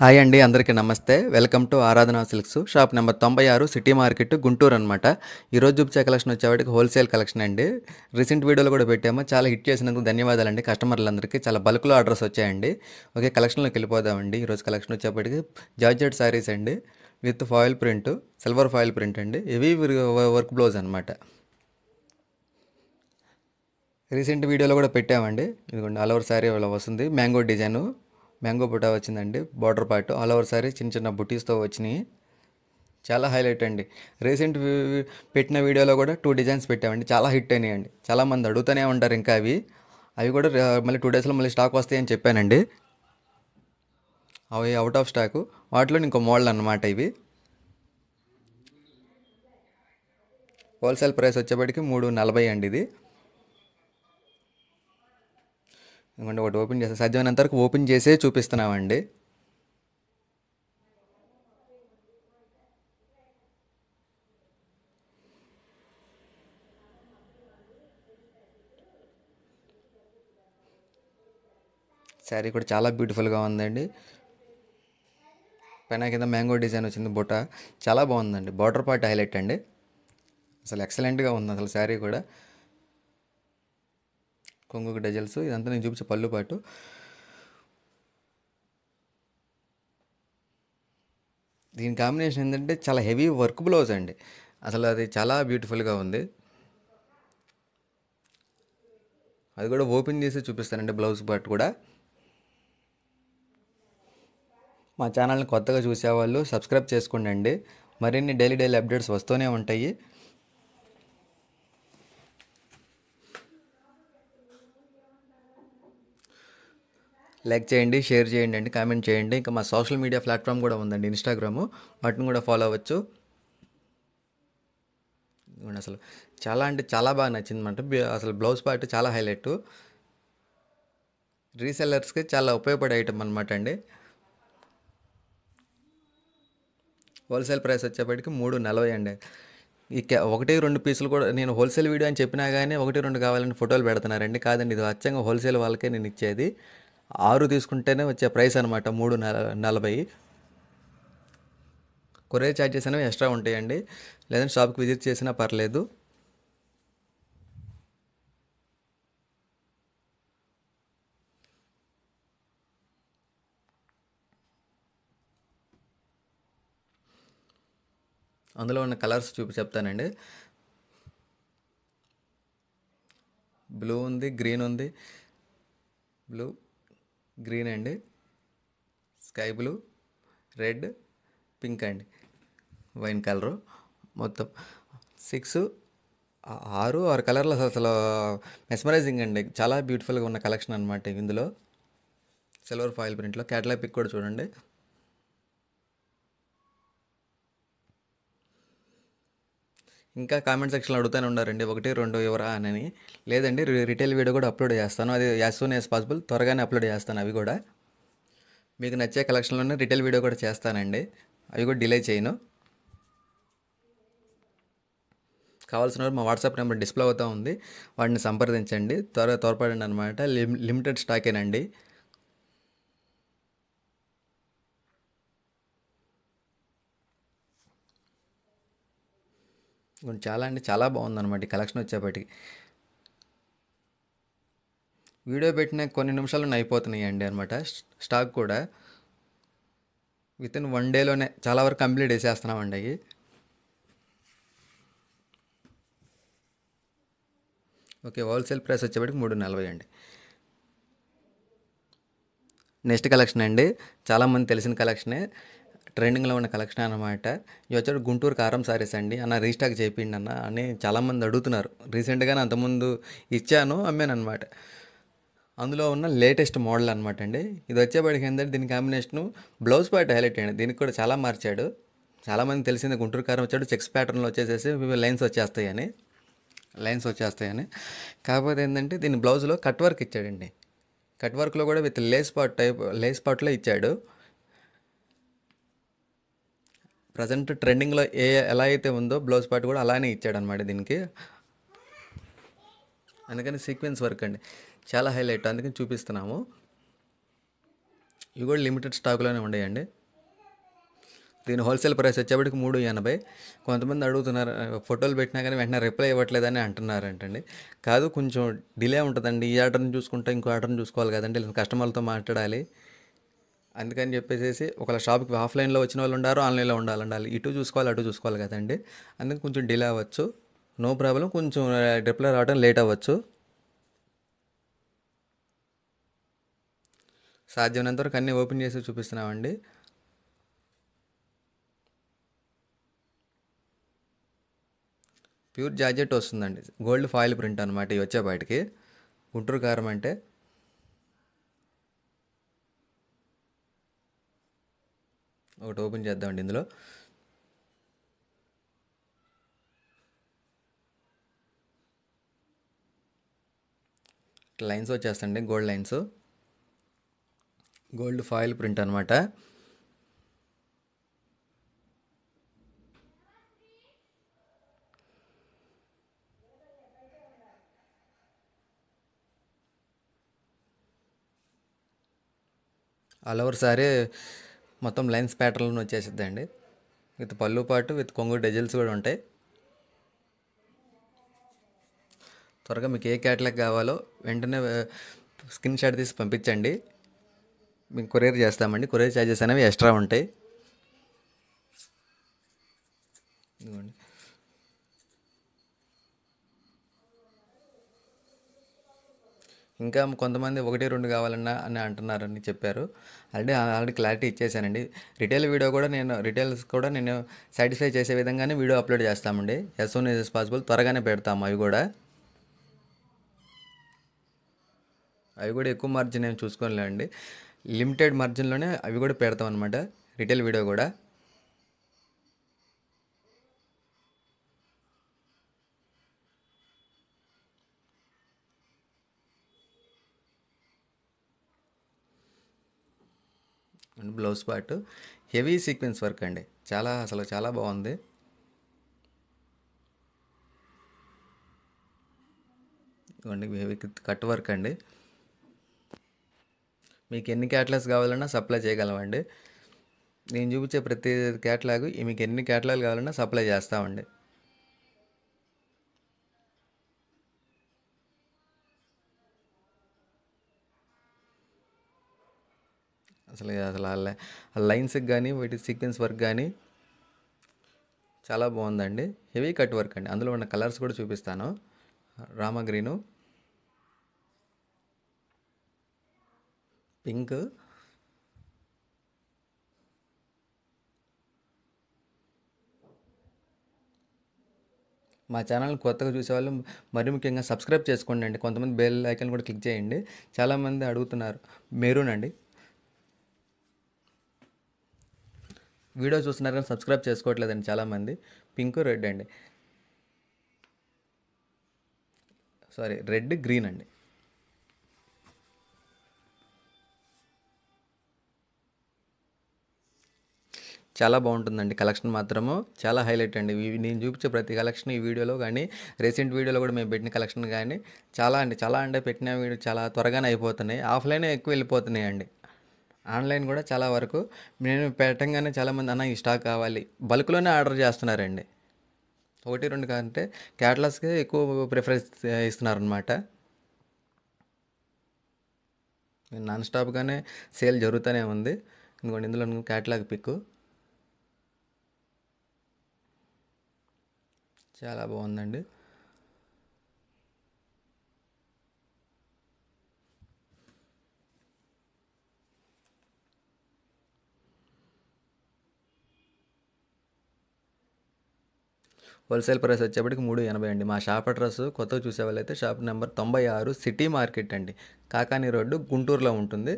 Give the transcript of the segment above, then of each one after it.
Hi అండి, అందరికీ నమస్తే. వెల్కమ్ టు ఆరాధన silks, shop number 96, city market, Guntur అనమాట. ఈరోజు చూపించే కలెక్షన్ వచ్చేవాడికి హోల్సేల్ కలెక్షన్ అండి. రీసెంట్ వీడియోలో కూడా పెట్టాము. చాలా హిట్ చేసినందుకు ధన్యవాదాలండి కస్టమర్లందరికీ. చాలా బల్క్లో ఆర్డర్స్ వచ్చాయండి. ఓకే, కలెక్షన్లోకి వెళ్ళిపోదామండి. ఈరోజు కలెక్షన్ వచ్చేప్పటికి జార్జెట్ శారీస్ అండి, with foil print, silver foil print అండి. హెవీ వర్క్ బ్లౌజ్ అనమాట. రీసెంట్ వీడియోలో కూడా పెట్టామండి. ఇదిగోండి, ఆల్ ఓవర్ శారీ అలా వస్తుంది. మ్యాంగో డిజైను, మ్యాంగో బుటా వచ్చిందండి. Border part all over sari చిన్న చిన్న బుటీస్తో వచ్చినాయి. చాలా హైలైట్ అండి. రీసెంట్ పెట్టిన వీడియోలో కూడా 2 డిజైన్స్ పెట్టామండి. చాలా హిట్ అయినాయండి. చాలామంది అడుగుతూనే ఉంటారు ఇంకా అవి కూడా మళ్ళీ 2 డేస్లో మళ్ళీ స్టాక్ వస్తాయని చెప్పానండి. అవి అవుట్ ఆఫ్ స్టాకు. వాటిలో ఇంకో మోడల్ అన్నమాట ఇవి. హోల్సేల్ ప్రైస్ వచ్చేప్పటికి 340 అండి ఇది. ఎందుకంటే ఒకటి ఓపెన్ చేస్తే సాధ్యమైనంత వరకు ఓపెన్ చేసే చూపిస్తున్నామండి. శారీ కూడా చాలా బ్యూటిఫుల్గా ఉందండి. పైన కింద మ్యాంగో డిజైన్ వచ్చింది బుట్ట. చాలా బాగుందండి. బార్డర్ పార్ట్ హైలైట్ అండి. అసలు ఎక్సలెంట్గా ఉంది అసలు శారీ కూడా. కొంగు డజల్స్ ఇదంతా నేను చూపించే పళ్ళు పాటు. దీని కాంబినేషన్ ఏంటంటే చాలా హెవీ వర్క్ బ్లౌజ్ అండి. అసలు అది చాలా బ్యూటిఫుల్గా ఉంది. అది కూడా ఓపెన్ చేసి చూపిస్తానండి బ్లౌజ్ పార్ట్ కూడా. మా ఛానల్ని కొత్తగా చూసేవాళ్ళు సబ్స్క్రైబ్ చేసుకోండి. మరిన్ని డైలీ అప్డేట్స్ వస్తూనే ఉంటాయి. లైక్ చేయండి, షేర్ చేయండి అండి, కామెంట్ చేయండి. ఇంకా మా సోషల్ మీడియా ప్లాట్ఫామ్ కూడా ఉందండి, ఇన్స్టాగ్రాము. వాటిని కూడా ఫాలో అవ్వచ్చు. అసలు చాలా అంటే చాలా బాగా నచ్చింది అనమాట. అసలు బ్లౌజ్ పార్ట్ చాలా హైలైట్. రీసెల్లర్స్కి చాలా ఉపయోగపడే ఐటమ్ అనమాట అండి. హోల్సేల్ ప్రైస్ వచ్చేప్పటికి 340 అండి. ఈ 1-2 పీసులు కూడా నేను హోల్సేల్ వీడియో అని చెప్పినా కానీ 1-2 కావాలని ఫోటోలు పెడుతున్నారండి. కాదండి, ఇది అచ్చంగా హోల్సేల్ వాళ్ళకే నేను ఇచ్చేది. 6 తీసుకుంటేనే వచ్చే ప్రైస్ అనమాట 340. కొరియర్ ఛార్జెస్ అనేవి ఎక్స్ట్రా ఉంటాయండి. లేదంటే షాప్కి విజిట్ చేసినా పర్లేదు. అందులో ఉన్న కలర్స్ చెప్తానండి. బ్లూ ఉంది, గ్రీన్ ఉంది. బ్లూ, గ్రీన్ అండి, స్కై బ్లూ, రెడ్, పింక్ అండి, వైన్ కలరు. మొత్తం 6 6 కలర్లు అసలు మెస్మరైజింగ్ అండి. చాలా బ్యూటిఫుల్గా ఉన్న కలెక్షన్ అనమాట ఇందులో. సిల్వర్ ఫాయిల్ ప్రింట్లో క్యాటలాగ్ పిక్ కూడా చూడండి. ఇంకా కామెంట్ సెక్షన్లో అడుగుతూనే ఉన్నారండి 1-2 ఎవరా అని. లేదండి, రిటైల్ వీడియో కూడా అప్లోడ్ చేస్తాను. అది యాజ్ సూన్ యాజ్ పాసిబుల్ త్వరగానే అప్లోడ్ చేస్తాను. అవి కూడా మీకు నచ్చే కలెక్షన్లోనే రిటైల్ వీడియో కూడా చేస్తానండి. అవి కూడా డిలే చేయను. కావాల్సిన వారు మా వాట్సాప్ నెంబర్ డిస్ప్లే అవుతూ ఉంది, వాటిని సంప్రదించండి. త్వరపడండి అనమాట. లిమిటెడ్ స్టాకేనండి. చాలా అంటే చాలా బాగుందన్నమాట ఈ కలెక్షన్ వచ్చేప్పటికి. వీడియో పెట్టిన కొన్ని నిమిషాల్లో అయిపోతున్నాయండి అనమాట. స్టాక్ కూడా వితిన్ 1 డేలోనే చాలా వరకు కంప్లీట్ చేసేస్తున్నామండి అవి. ఓకే, హోల్సేల్ ప్రైస్ వచ్చేప్పటికి 340 అండి. నెక్స్ట్ కలెక్షన్ అండి, చాలామంది తెలిసిన కలెక్షనే, ట్రెండింగ్లో ఉన్న కలెక్షన్ అనమాట. ఇవి వచ్చేది గుంటూరు కారం సారీస్ అండి. అన్న రీస్టాక్ చేయండి అన్న అని చాలామంది అడుగుతున్నారు. రీసెంట్గానే అంతకుముందు ఇచ్చాను, అమ్మాను అనమాట. అందులో ఉన్న లేటెస్ట్ మోడల్ అనమాట అండి. ఇది వచ్చేప్పటికి ఏంటంటే దీని కాంబినేషను బ్లౌజ్ పార్ట్ హైలైట్ అండి. దీనికి కూడా చాలా మార్చాడు. చాలామంది తెలిసింది గుంటూరు కారం వచ్చాడు, చెక్స్ ప్యాటర్న్లో వచ్చేసేసి లైన్స్ వచ్చేస్తాయని. కాకపోతే ఏంటంటే దీని బ్లౌజ్లో కట్ వర్క్ ఇచ్చాడండి. కట్ వర్క్లో కూడా విత్ లేస్ పార్ట్లో ఇచ్చాడు. ప్రజెంట్ ట్రెండింగ్లో ఎలా అయితే ఉందో బ్లౌజ్ పార్ట్ కూడా అలానే ఇచ్చాడు అనమాట దీనికి. అందుకని సీక్వెన్స్ వర్క్ అండి, చాలా హైలైట్, అందుకని చూపిస్తున్నాము. ఇవి కూడా లిమిటెడ్ స్టాక్లోనే ఉండేయండి. దీని హోల్సేల్ ప్రైస్ వచ్చేప్పటికి 380. కొంతమంది అడుగుతున్నారు ఫోటోలు పెట్టినా కానీ వెంటనే రిప్లై ఇవ్వట్లేదని అంటున్నారంటండి. కాదు, కొంచెం డిలే ఉంటుందండి. ఈ ఆర్డర్ని చూసుకుంటే ఇంకో ఆర్డర్ని చూసుకోవాలి కదండి, కస్టమర్లతో మాట్లాడాలి. అందుకని చెప్పేసి ఒకవేళ షాప్కి ఆఫ్లైన్లో వచ్చిన వాళ్ళు ఉండారు, ఆన్లైన్లో ఉండాలి. ఇటు చూసుకోవాలి, అటు చూసుకోవాలి కదండి. అందుకు కొంచెం డిలే అవ్వచ్చు. నో ప్రాబ్లం, కొంచెం రిప్లై రావడం లేట్ అవ్వచ్చు. సాధ్యమైనంత వరకు అన్నీ ఓపెన్ చేసి చూపిస్తున్నామండి. ప్యూర్ జార్జెట్ వస్తుందండి, గోల్డ్ ఫాయిల్ ప్రింట్ అనమాట ఇవి వచ్చేపాటికి. గుంటూరు కారం అంటే ఒకటి ఓపెన్ చేద్దామండి. ఇందులో లైన్స్ వచ్చేస్తండి, gold lines, gold foil print అనమాట. ఆల్ ఓవర్ సారీ మొత్తం లైన్స్ ప్యాటర్న్ వచ్చేసిద్దండి. విత్ పళ్ళు పాటు విత్ కొంగు డెజిల్స్ కూడా ఉంటాయి. త్వరగా మీకు ఏ క్యాటలాగ్ కావాలో వెంటనే స్క్రీన్ షాట్ తీసి పంపించండి, మీకు కొరియర్ చేస్తామండి. కొరియర్ ఛార్జెస్ అనేవి ఎక్స్ట్రా ఉంటాయి. ఇదిగోండి. ఇంకా కొంతమంది 1-2 కావాలన్నా అని అంటున్నారని చెప్పారు. Already clarity ఇచ్చేసానండి. రిటైల్స్ కూడా నేను సాటిస్ఫై చేసే విధంగానే వీడియో అప్లోడ్ చేస్తామండి. యాజ్ సూన్ యాజ్ పాసిబుల్ త్వరగానే పెడతాము. అవి కూడా ఎక్కువ మార్జిన్ ఏమి చూసుకోలేండి, లిమిటెడ్ మార్జిన్లోనే అవి కూడా పెడతాం అనమాట, రిటైల్ వీడియో కూడా. And blouse part heavy sequence work అండి, అసలు చాలా బాగుంది. ఇదిగోండి, హెవీ కట్ వర్క్ అండి. మీకు ఎన్ని క్యాటలాగ్స్ కావాలన్నా సప్లై చేయగలమండి. నేను చూపించే ప్రతి క్యాటలాగ్ మీకు ఎన్ని క్యాటలాగ్ కావాలన్నా సప్లై చేస్తామండి. అసలు ఆ లైన్స్కి కానీ వీటి సీక్వెన్స్ వర్క్ కానీ చాలా బాగుందండి. హెవీ కట్ వర్క్ అండి. అందులో ఉన్న కలర్స్ కూడా చూపిస్తాను. రామా గ్రీను, పింక్, మా ఛానల్ కొత్తగా చూసేవాళ్ళు మరి ముఖ్యంగా సబ్స్క్రైబ్ చేసుకోండి అండి. కొంతమంది బెల్ ఐకాన్ కూడా క్లిక్ చేయండి. చాలామంది అడుగుతున్నారు. మెరూన్ అండి, వీడియో చూస్తున్నారు కానీ సబ్స్క్రైబ్ చేసుకోవట్లేదండి చాలామంది. పింక్, రెడ్ అండి, సారీ రెడ్ గ్రీన్ అండి. చాలా బాగుంటుందండి. కలెక్షన్ మాత్రము చాలా హైలైట్ అండి. నేను చూపించే ప్రతి కలెక్షన్ ఈ వీడియోలో కానీ రీసెంట్ వీడియోలో కూడా మేము పెట్టిన కలెక్షన్ కానీ చాలా అంటే పెట్టిన వీడియో చాలా త్వరగానే అయిపోతున్నాయి. ఆఫ్లైనే ఎక్కువ వెళ్ళిపోతున్నాయి అండి. ఆన్లైన్ కూడా చాలా వరకు నేను పెట్టంగానే చాలామంది అన్న ఈ స్టాక్ కావాలి బల్క్లోనే ఆర్డర్ చేస్తున్నారండి. 1-2 కంటే క్యాటలాగ్స్కే ఎక్కువ ప్రిఫరెన్స్ ఇస్తున్నారనమాట. నాన్ స్టాప్గానే సేల్ జరుగుతూనే ఉంది. ఇందులో క్యాటలాగ్ పిక్ చాలా బాగుందండి. హోల్సేల్ ప్రైస్ వచ్చేప్పటికి 380 అండి. మా షాప్ అడ్రస్ కొత్తగా చూసే వాళ్ళైతే షాప్ నెంబర్ 96 సిటీ మార్కెట్ అండి, కాకాని రోడ్డు, గుంటూరులో ఉంటుంది.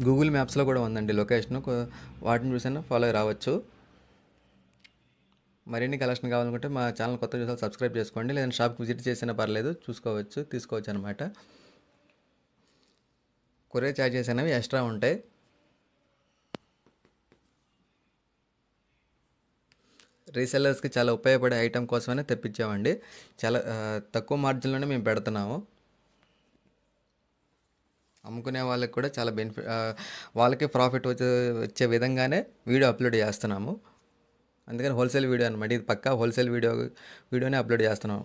గూగుల్ మ్యాప్స్లో కూడా ఉందండి లొకేషన్, వాటిని చూసినా ఫాలో అయి రావచ్చు. మరిన్ని కలెక్షన్ కావాలనుకుంటే మా ఛానల్ కొత్త చూసారు సబ్స్క్రైబ్ చేసుకోండి, లేదంటే షాప్కి విజిట్ చేసినా పర్లేదు, తీసుకోవచ్చు అనమాట. కొరియర్ ఛార్జెస్ అనేవి ఎక్స్ట్రా ఉంటాయి. రీసెల్లర్స్కి చాలా ఉపయోగపడే ఐటెం కోసమనే తెప్పించామండి. చాలా తక్కువ మార్జిన్లోనే మేము పెడుతున్నాము. అమ్ముకునే వాళ్ళకి కూడా చాలా వాళ్ళకి ప్రాఫిట్ వచ్చే విధంగానే వీడియో అప్లోడ్ చేస్తున్నాము. అందుకని హోల్సేల్ వీడియో అనమాట, ఇది పక్కా హోల్సేల్ వీడియోనే అప్లోడ్ చేస్తున్నాం.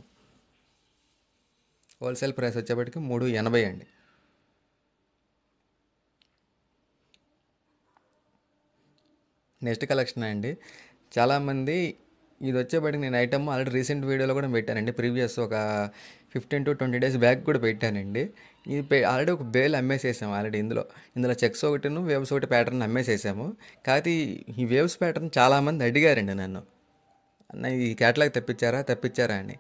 హోల్సేల్ ప్రైస్ వచ్చేప్పటికి 380 అండి. నెక్స్ట్ కలెక్షన్ అండి, చాలామంది ఇది వచ్చేప్పటికి నేను ఐటమ్ ఆల్రెడీ రీసెంట్ వీడియోలో కూడా పెట్టానండి. ప్రీవియస్ ఒక 15 to 20 డేస్ బ్యాక్ కూడా పెట్టానండి. ఇది ఆల్రెడీ ఒక బేల్ అమ్మేసేసాము ఆల్రెడీ. ఇందులో చెక్స్ ఒకటిను వేవ్స్ ఒకటి ప్యాటర్న్ అమ్మేసేసాము. కాకపోతే ఈ వేవ్స్ ప్యాటర్న్ చాలామంది అడిగారండి నన్ను, అన్న ఈ క్యాటలాగ్ తెప్పించారా అని.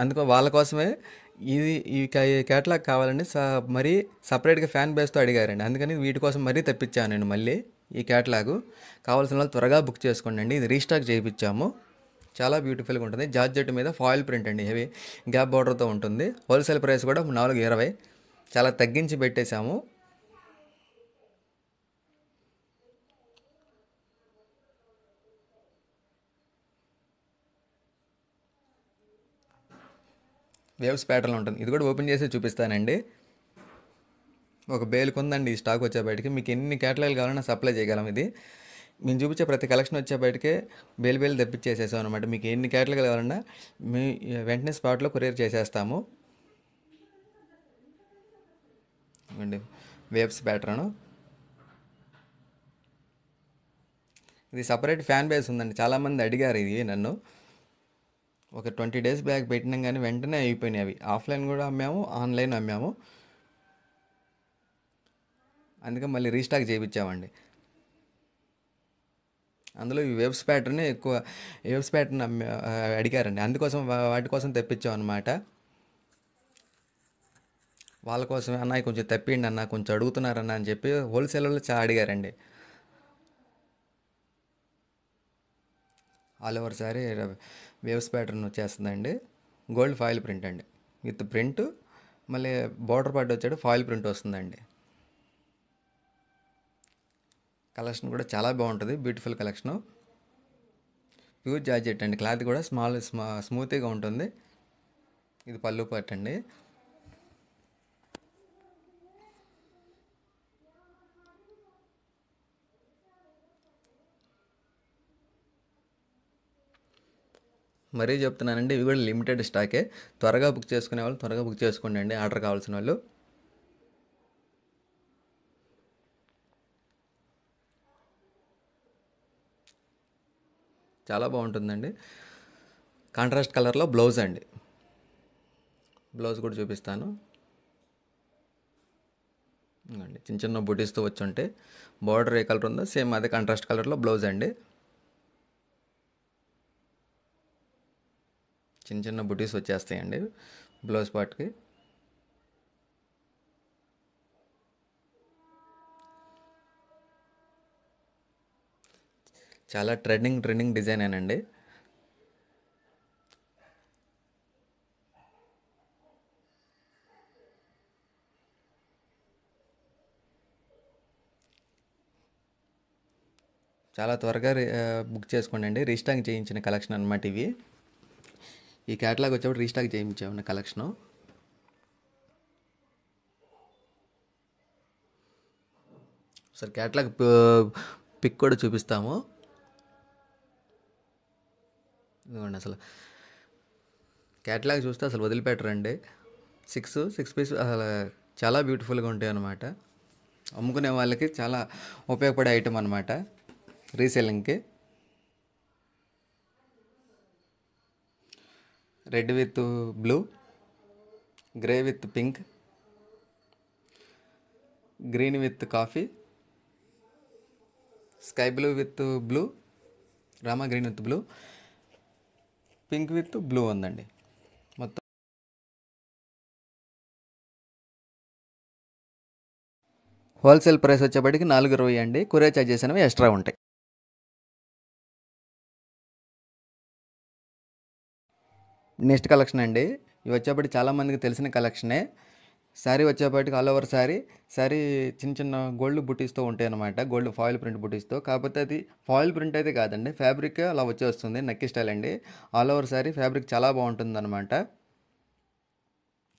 అందుకో వాళ్ళ కోసమే ఈ క్యాటలాగ్ కావాలండి. మరీ సపరేట్గా ఫ్యాన్ బేస్తో అడిగారండి. అందుకని వీటి కోసం మరీ తెప్పించాను నేను మళ్ళీ ఈ క్యాటలాగు. కావాల్సిన వాళ్ళు త్వరగా బుక్ చేసుకోండి అండి. ఇది రీస్టాక్ చేయించాము. చాలా బ్యూటిఫుల్గా ఉంటుంది. జార్జెట్ మీద ఫాయిల్ ప్రింట్ అండి, హెవీ గ్యాప్ బార్డర్తో ఉంటుంది. హోల్సేల్ ప్రైస్ కూడా 420, చాలా తగ్గించి పెట్టేశాము. వేవ్స్ ప్యాటర్న్ ఉంటుంది. ఇది కూడా ఓపెన్ చేసి చూపిస్తానండి. ఒక బేలుకు ఉందండి ఈ స్టాక్ వచ్చేబయటికి. మీకు ఎన్ని క్యాటలాగ్లు కావాలన్నా సప్లై చేయగలం. ఇది మేము చూపించే ప్రతి కలెక్షన్ వచ్చేబయటికే బేలు తెప్పించేసేసాం అనమాట. మీకు ఎన్ని క్యాటలాగ్లు కావాలన్నా వెంటనే స్పాట్లో కొరియర్ చేసేస్తాము అండి. వేవ్స్ ప్యాటర్ను ఇది సపరేట్ ఫ్యాన్ బేస్ ఉందండి. చాలామంది అడిగారు ఇది నన్ను. ఒక 20 డేస్ బ్యాక్ పెట్టినాం కానీ వెంటనే అయిపోయినాయి అవి. ఆఫ్లైన్ కూడా అమ్మాము, ఆన్లైన్ అమ్మాము. అందుకే మళ్ళీ రీస్టాక్ చేయించామండి. అందులో ఈ వేవ్స్ ప్యాటర్న్ ఎక్కువ అడిగారండి. అందుకోసం వాటి కోసం తెప్పించాం అనమాట. వాళ్ళ కోసమే అన్న కొంచెం తెప్పిండి అన్న, కొంచెం అడుగుతున్నారన్న అని చెప్పి హోల్సేల్ వాళ్ళు చాలా అడిగారండి. All over sorry waves pattern వచ్చేస్తుందండి. గోల్డ్ ఫాయిల్ ప్రింట్ అండి, విత్ ప్రింట్. మళ్ళీ బార్డర్ పార్ట్ వచ్చాడు ఫాయిల్ ప్రింట్ వస్తుందండి. కలెక్షన్ కూడా చాలా బాగుంటుంది, బ్యూటిఫుల్ కలెక్షను. ప్యూర్ జార్జెట్ అండి, క్లాత్ కూడా స్మూత్గా ఉంటుంది. ఇది పళ్ళు పార్ట్ అండి. మరీ చెప్తున్నానండి, ఇవి కూడా లిమిటెడ్ స్టాకే. త్వరగా బుక్ చేసుకునే వాళ్ళు త్వరగా బుక్ చేసుకోండి అండి, ఆర్డర్ కావాల్సిన వాళ్ళు. చాలా బాగుంటుందండి. కాంట్రాస్ట్ కలర్లో బ్లౌజ్ అండి. బ్లౌజ్ కూడా చూపిస్తాను అండి. చిన్న చిన్న బుటీస్తో వచ్చి ఉంటే బార్డర్ ఏ కలర్ ఉందో సేమ్ అదే కాంట్రాస్ట్ కలర్లో బ్లౌజ్ అండి. చిన్న చిన్న బుటీస్ వచ్చేస్తాయండి బ్లౌజ్ పార్ట్కి. చాలా ట్రెండింగ్ డిజైనేనండి. చాలా త్వరగా బుక్ చేసుకోండి అండి. రీస్టాక్ చేయించిన కలెక్షన్ అనమాట ఇవి. ఈ క్యాటలాగ్ వచ్చేప్పుడు రీస్టాక్ చేయించామన్న కలెక్షను. సార్ క్యాటలాగ్ పిక్ కూడా చూపిస్తాము. ఇదిగోండి, అసలు క్యాటలాగ్ చూస్తే అసలు వదిలిపెట్టరండి. సిక్స్ పీస్ అసలు చాలా బ్యూటిఫుల్గా ఉంటాయి అన్నమాట. అమ్ముకునే వాళ్ళకి చాలా ఉపయోగపడే ఐటమ్ అనమాట రీసేలింగ్కి. Red with blue, grey with pink, green with coffee, sky blue with blue, Rama green with blue, pink with blue ఉందండి. మొత్తం హోల్సేల్ ప్రైస్ వచ్చేప్పటికి 420 అండి. కొరియర్ ఛార్జెస్ అనేవి ఎక్స్ట్రా ఉంటాయి. నెక్స్ట్ కలెక్షన్ అండి, ఇవి వచ్చేప్పటికి చాలామందికి తెలిసిన కలెక్షనే. శారీ వచ్చేప్పటికి ఆల్ ఓవర్ శారీ చిన్న గోల్డ్ బుటీస్తో ఉంటాయి అనమాట. గోల్డ్ ఫాయిల్ ప్రింట్ బుటీస్తో. కాకపోతే అది ఫాయిల్ ప్రింట్ అయితే కాదండి, ఫ్యాబ్రిక్ అలా వచ్చేస్తుంది. నక్కి స్టైల్ అండి. ఆల్ ఓవర్ శారీ ఫ్యాబ్రిక్ చాలా బాగుంటుంది అనమాట.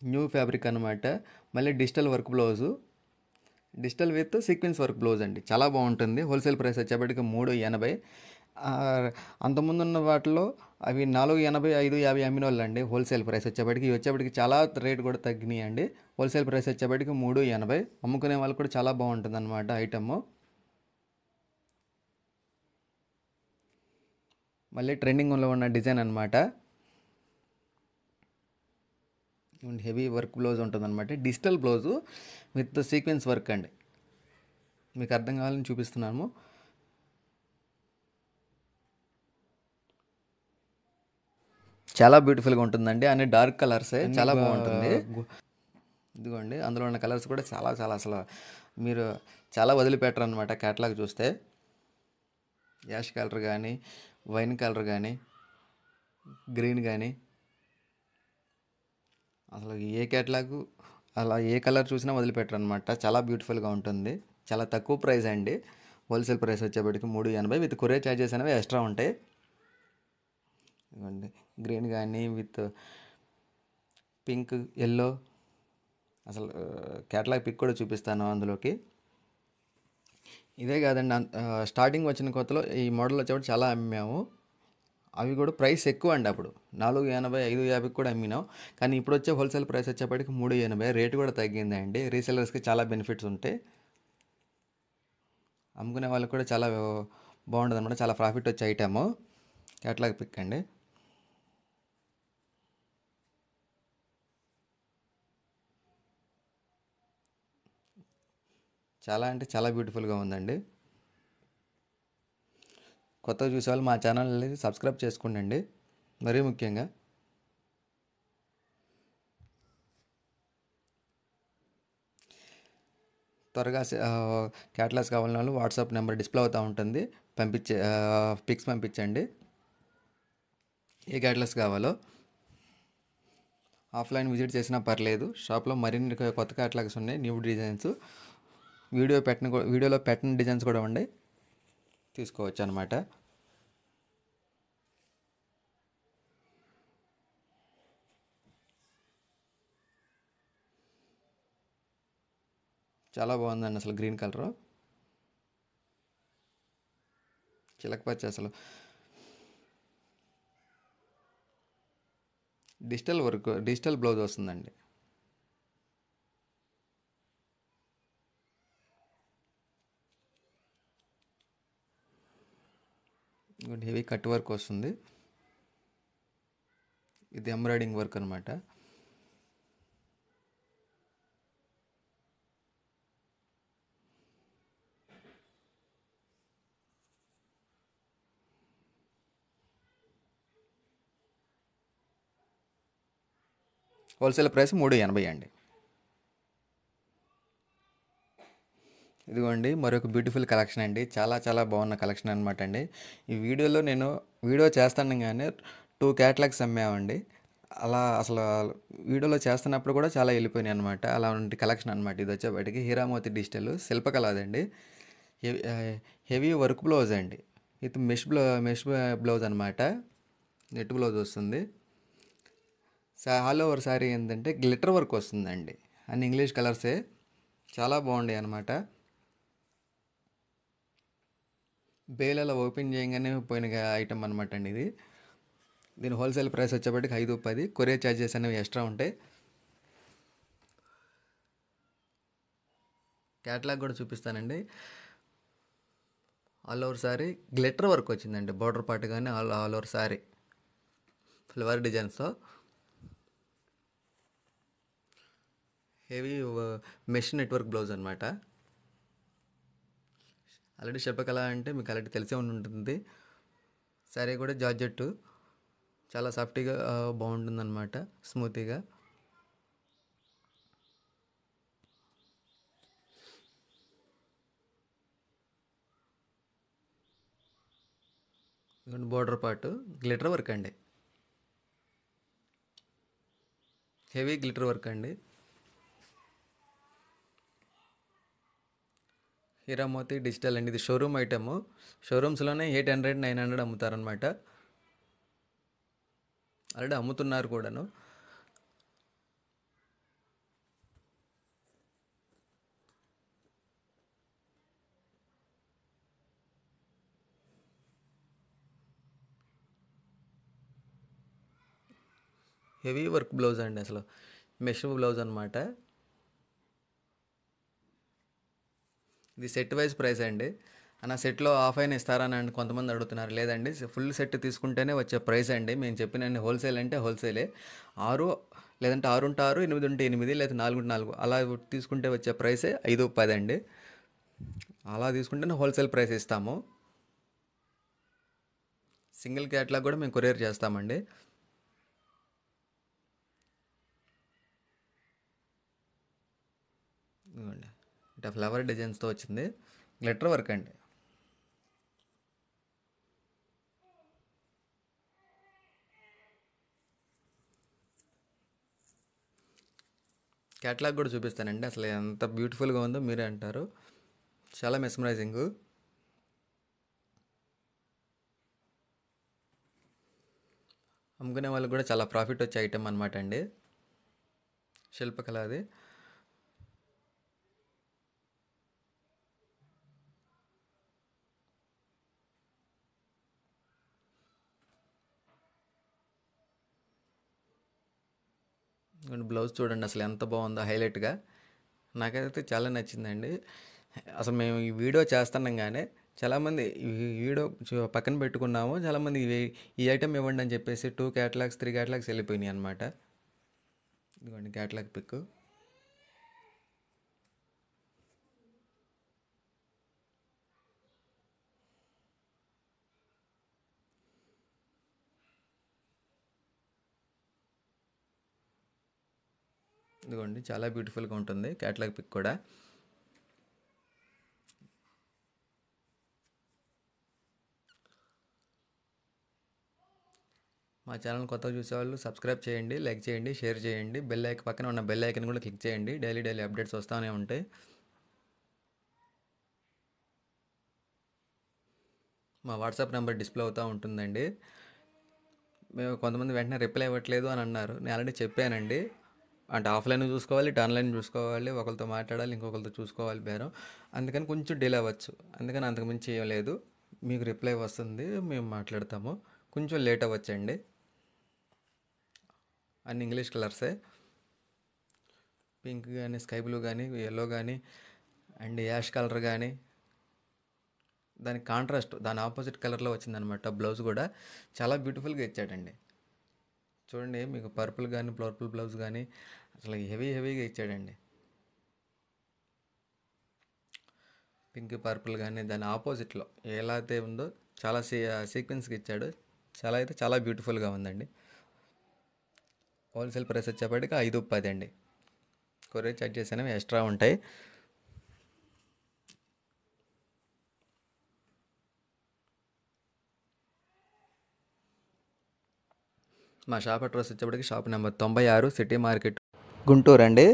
న్యూ ఫ్యాబ్రిక్ అనమాట. మళ్ళీ digital work blouse. Digital with sequence work blouse అండి. చాలా బాగుంటుంది. హోల్సేల్ ప్రైస్ వచ్చేప్పటికి 380. అంతకుముందున్న వాటిలో అవి 480, 550 అమ్మినోళ్ళండి. హోల్సేల్ ప్రైస్ వచ్చేప్పటికి ఇవి వచ్చేప్పటికి చాలా రేట్ కూడా తగ్గినాయి అండి. హోల్సేల్ ప్రైస్ వచ్చేప్పటికి 380. అమ్ముకునే వాళ్ళు కూడా చాలా బాగుంటుంది అనమాట ఐటమ్. మళ్ళీ ట్రెండింగ్లో ఉన్న డిజైన్ అనమాట. హెవీ వర్క్ బ్లౌజ్ ఉంటుంది అనమాట. Digital blouse with sequence work అండి. మీకు అర్థం కావాలని చూపిస్తున్నాము. చాలా బ్యూటిఫుల్గా ఉంటుందండి. అన్ని డార్క్ కలర్సే, చాలా బాగుంటుంది. ఇదిగోండి, అందులో ఉన్న కలర్స్ కూడా చాలా చాలా అసలు మీరు చాలా వదిలిపెట్టరు అనమాట. క్యాటలాగ్ చూస్తే యాష్ కలర్ కానీ, వైన్ కలర్ కానీ, గ్రీన్ కానీ, అసలు ఏ క్యాటలాగ్ అలా ఏ కలర్ చూసినా వదిలిపెట్టరు అనమాట. చాలా బ్యూటిఫుల్గా ఉంటుంది. చాలా తక్కువ ప్రైస్ అండి. హోల్సేల్ ప్రైస్ వచ్చేప్పటికి 380 విత్ కొరియర్ ఛార్జెస్ అనేవి ఎక్స్ట్రా ఉంటాయి. ఇవ్వండి, గ్రీన్ కానీ విత్ పింక్, ఎల్లో, అసలు క్యాటలాగ్ పిక్ కూడా చూపిస్తాను అందులోకి. ఇదే కాదండి, స్టార్టింగ్ వచ్చిన కొత్తలో ఈ మోడల్ వచ్చేప్పుడు చాలా అమ్మాము. అవి కూడా ప్రైస్ ఎక్కువ అండి. అప్పుడు 480, 550 కూడా అమ్మినాం. కానీ ఇప్పుడు వచ్చే హోల్సేల్ ప్రైస్ వచ్చేప్పటికి 380. రేటు కూడా తగ్గింది అండి. రీసెలర్స్కి చాలా బెనిఫిట్స్ ఉంటాయి. అమ్ముకునే వాళ్ళకి కూడా చాలా బాగుంటుంది అనమాట. చాలా ప్రాఫిట్ వచ్చే ఐటమ్. క్యాటలాగ్ పిక్ అండి. చాలా అంటే చాలా బ్యూటిఫుల్గా ఉందండి. కొత్తగా చూసేవాళ్ళు మా ఛానల్ని సబ్స్క్రైబ్ చేసుకోండి. మరీ ముఖ్యంగా త్వరగా క్యాటలాగ్స్ కావాలన్న వాళ్ళు వాట్సాప్ నెంబర్ డిస్ప్లే అవుతూ ఉంటుంది. పిక్స్ పంపించండి. ఏ క్యాటలాగ్స్ కావాలో ఆఫ్లైన్ విజిట్ చేసినా పర్లేదు. షాప్లో మరిన్ని కొత్త క్యాటలాగ్స్ ఉన్నాయి, న్యూ డిజైన్స్. వీడియోలో పెట్టిన డిజైన్స్ కూడా ఉన్నాయి, తీసుకోవచ్చు అనమాట. చాలా బాగుందండి అసలు. గ్రీన్ కలర్ చిలకపచ్చ, అసలు డిజిటల్ వర్క్, డిజిటల్ బ్లౌజ్ వస్తుందండి. హెవీ కట్ వర్క్ వస్తుంది. ఇది ఎంబ్రాయిడింగ్ వర్క్ అనమాట. హోల్సేల్ ప్రైస్ 380 అండి. ఇదిగోండి మరొక బ్యూటిఫుల్ కలెక్షన్ అండి. చాలా చాలా బాగున్న కలెక్షన్ అనమాట అండి. ఈ వీడియోలో నేను వీడియో చేస్తాను కానీ 2 క్యాటలాగ్స్ అమ్మామండి. అలా అసలు వీడియోలో చేస్తున్నప్పుడు కూడా చాలా వెళ్ళిపోయినాయి అనమాట. అలాంటి కలెక్షన్ అనమాట. ఇది వచ్చేప్పటికి హీరామోతి డిజిటల్ శిల్పకళ అదండి. హెవీ వర్క్ బ్లౌజ్ అండి. విత్ మెష్ బ్లౌజ్ అనమాట. నెట్ బ్లౌజ్ వస్తుంది. ఆల్ ఓవర్ సారీ ఏంటంటే గ్లిటర్ వర్క్ వస్తుందండి. అన్ని ఇంగ్లీష్ కలర్సే, చాలా బాగుంటాయి అనమాట. బేలలో ఓపెన్ చేయగానే పోయిన ఐటమ్ అనమాట అండి ఇది. దీని హోల్సేల్ ప్రైస్ వచ్చేప్పటికి 510. కొరియర్ ఛార్జెస్ అనేవి ఎక్స్ట్రా ఉంటాయి. క్యాటలాగ్ కూడా చూపిస్తానండి. All over sari glitter work వచ్చిందండి. బార్డర్ పార్ట్ కానీ ఆల్ ఓవర్ సారీ ఫ్లవర్ డిజైన్స్తో హెవీ మెష్ నెట్వర్క్ బ్లౌజ్ అనమాట. ఆల్రెడీ శిల్పకళ అంటే మీకు ఆల్రెడీ తెలిసే ఉంటుంది. సారీ కూడా జార్జెట్, చాలా సాఫ్ట్గా బాగుంటుంది అనమాట, స్మూత్గా. బోర్డర్ పార్ట్ గ్లిటర్ వర్క్ అండి. హెవీ గ్లిటర్ వర్క్ అండి. హీరామోతి డిజిటల్ అండి. ఇది షోరూమ్ ఐటమ్. షోరూమ్స్లోనే 800, 900 అమ్ముతారనమాట. ఆల్రెడీ అమ్ముతున్నారు కూడాను. హెవీ వర్క్ బ్లౌజ్ అండి, అసలు మెష్ బ్లౌజ్ అనమాట. ఇది సెట్ వైజ్ ప్రైస్ అండి. అన్న సెట్లో ఆఫ్ అయినా ఇస్తారని అండి కొంతమంది అడుగుతున్నారు. లేదండి, ఫుల్ సెట్ తీసుకుంటేనే వచ్చే ప్రైస్ అండి. మేము చెప్పిన హోల్సేల్ అంటే హోల్సేలే. 6 లేదంటే 6 ఉంటే 6, 8 ఉంటే 8, లేదా 4 ఉంటే 4 అలా తీసుకుంటే వచ్చే ప్రైసే 5-10 అండి. అలా తీసుకుంటేనే హోల్సేల్ ప్రైస్ ఇస్తాము. సింగిల్ క్యాట్లాగ్ కూడా మేము కొరియర్ చేస్తామండి. ఇదిగోండి, ఇట్లా ఫ్లవర్ డిజైన్స్తో వచ్చింది, గ్లిటర్ వర్క్ అండి. క్యాట్లాగ్ కూడా చూపిస్తానండి, అసలు ఎంత బ్యూటిఫుల్గా ఉందో మీరే అంటారు. చాలా మెస్మరైజింగ్. అమ్ముకునే వాళ్ళకి కూడా చాలా ప్రాఫిట్ వచ్చే ఐటమ్ అనమాట అండి, శిల్పకళ అది. బ్లౌజ్ చూడండి అసలు ఎంత బాగుందో, హైలైట్గా. నాకైతే చాలా నచ్చిందండి. అసలు మేము ఈ వీడియో చేస్తున్నాం కానీ చాలామంది ఈ వీడియో పక్కన పెట్టుకున్నాము, చాలామంది ఈ ఐటమ్ ఇవ్వండి అని చెప్పేసి 2 క్యాటలాగ్స్ 3 క్యాటలాగ్స్ వెళ్ళిపోయినాయి అనమాట. ఇదిగోండి క్యాటలాగ్ పిక్. ఇదిగోండి చాలా బ్యూటిఫుల్గా ఉంటుంది క్యాటలాగ్ పిక్ కూడా. మా ఛానల్ కొత్తగా చూసేవాళ్ళు సబ్స్క్రైబ్ చేయండి, లైక్ చేయండి, షేర్ చేయండి. పక్కన ఉన్న బెల్ ఐకన్ కూడా క్లిక్ చేయండి. డైలీ అప్డేట్స్ వస్తూనే ఉంటాయి. మా వాట్సాప్ నెంబర్ డిస్ప్లే అవుతూ ఉంటుందండి. మేము కొంతమంది వెంటనే రిప్లై ఇవ్వట్లేదు అని అన్నారు. నేను ఆల్రెడీ చెప్పానండి, అంటే ఆఫ్లైన్ చూసుకోవాలి, ఇటు ఆన్లైన్ చూసుకోవాలి, ఒకరితో మాట్లాడాలి, ఇంకొకరితో చూసుకోవాలి బేరం. అందుకని కొంచెం డిలే అవ్వచ్చు, అందుకని అంతకుమించి ఏం లేదు. మీకు రిప్లై వస్తుంది, మేము మాట్లాడతాము. కొంచెం లేట్ అవ్వచ్చండి. అన్ని ఇంగ్లీష్ కలర్సే, పింక్ కానీ, స్కై బ్లూ కానీ, ఎల్లో కానీ, అండ్ యాష్ కలర్ కానీ, దాని కాంట్రాస్ట్ దాని ఆపోజిట్ కలర్లో వచ్చిందనమాట. బ్లౌజ్ కూడా చాలా బ్యూటిఫుల్గా ఇచ్చాడండి. చూడండి, మీకు పర్పుల్ కానీ, పర్పుల్ బ్లౌజ్ కానీ అసలు హెవీగా ఇచ్చాడండి. పింక్ పర్పుల్ కానీ దాని ఆపోజిట్లో ఎలా అయితే ఉందో చాలా సీక్వెన్స్కి ఇచ్చాడు. చాలా బ్యూటిఫుల్గా ఉందండి. హోల్సేల్ ప్రైస్ వచ్చేప్పటికి 5-10 అండి. కొరియర్ చార్జెస్ అనేవి ఎక్స్ట్రా ఉంటాయి. మా షాప్ అడ్రస్ వచ్చేప్పటికి shop number 96, city market, Guntur అండి.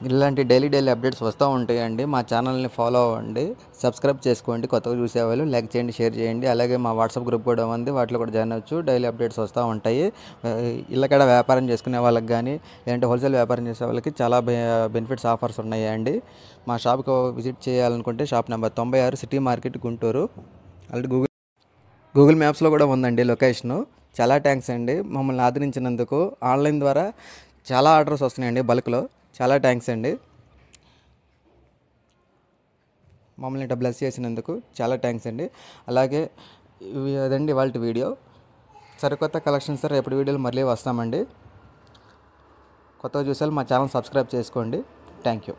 ఇలాంటి డైలీ అప్డేట్స్ వస్తూ ఉంటాయండి. మా ఛానల్ని ఫాలో అవ్వండి, సబ్స్క్రైబ్ చేసుకోండి. కొత్తగా చూసేవాళ్ళు లైక్ చేయండి, షేర్ చేయండి. అలాగే మా వాట్సాప్ గ్రూప్ కూడా ఉంది, వాటిలో కూడా జాయిన్ అవ్వచ్చు. డైలీ అప్డేట్స్ వస్తూ ఉంటాయి. ఇళ్ళకడ వ్యాపారం చేసుకునే వాళ్ళకి కానీ, లేదంటే హోల్సేల్ వ్యాపారం చేసే వాళ్ళకి చాలా బెనిఫిట్స్, ఆఫర్స్ ఉన్నాయండి. మా షాప్కి విజిట్ చేయాలనుకుంటే shop number 96, city market, Guntur. Already Google మ్యాప్స్లో కూడా ఉందండి లొకేషను. చాలా థ్యాంక్స్ అండి మమ్మల్ని ఆదరించినందుకు. ఆన్లైన్ ద్వారా చాలా ఆర్డర్స్ వస్తున్నాయండి బల్క్లో. చాలా థ్యాంక్స్ అండి, మమ్మల్ని ఇట్లా బ్లెస్ చేసినందుకు చాలా థ్యాంక్స్ అండి. అలాగే అదండి వాళ్ళ వీడియో. సరికొత్త కలెక్షన్స్ రేపటి వీడియోలు మళ్ళీ వస్తామండి. కొత్తగా చూసారు మా ఛానల్ సబ్స్క్రైబ్ చేసుకోండి. Thank you.